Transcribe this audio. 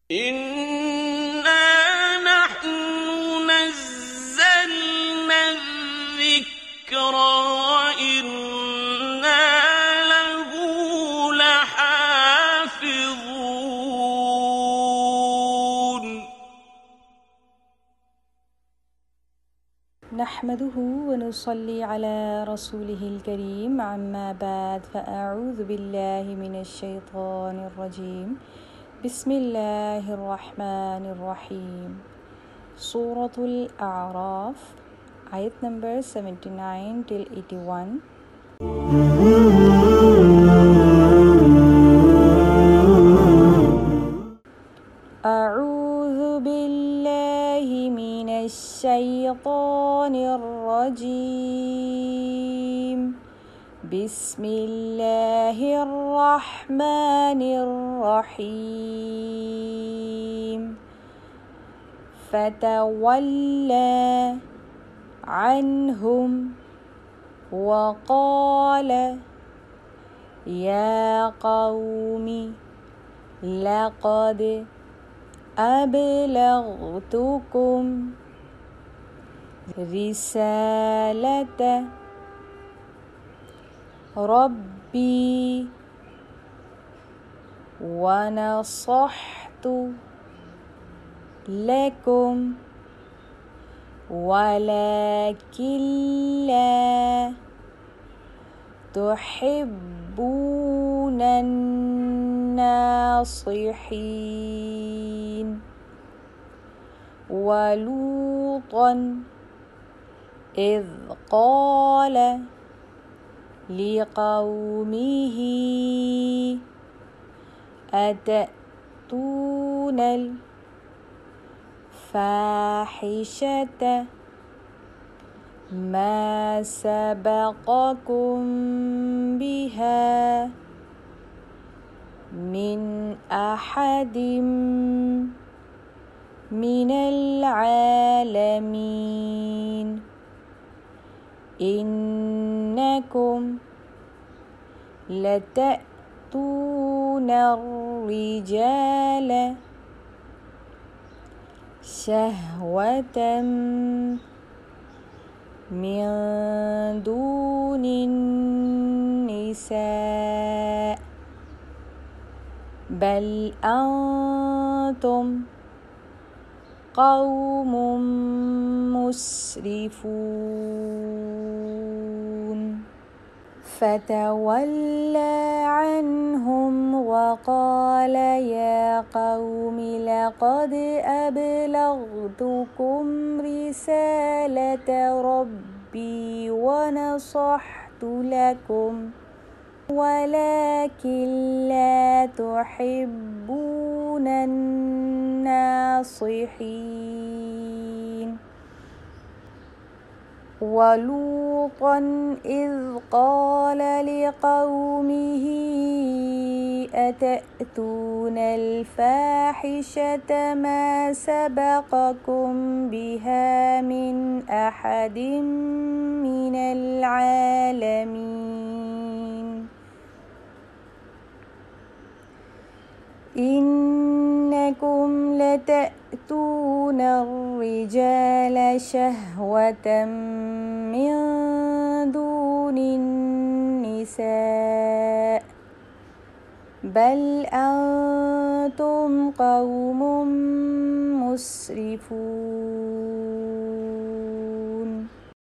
إِنَّا نَحْنُ نَزَّلْنَا الذِّكْرَ وَإِنَّا لَهُ لَحَافِظُونَ نحمده ونصلي على رسوله الكريم أما بعد فأعوذ بالله من الشيطان الرجيم بسم الله الرحمن الرحيم سورة الأعراف ayat number 79 till 81. أعوذ بالله من الشيطان الرجيم بسم الله الرحمن الرحيم فتولى عنهم وقال يا قوم لقد أبلغتكم رسالة ربي ونصحت لكم ولكن لا تحبون الناصحين ولوطا إذ قال لقومه أتأتون الفاحشة ما سبقكم بها من أحد من العالمين إنكم لتأتون الرجال شهوة من دون النساء بل أنتم قوم مسرفون فتولى عنهم وقال يا قوم لقد أبلغتكم رسالة ربي ونصحت لكم ولكن لا تحبون الناصحين ولوطا إذ قال لقومه أتأتون الفاحشة ما سبقكم بها من أحد من العالمين إنكم لتأتون الرجال شهوة من دون النساء بل أنتم قوم مسرفون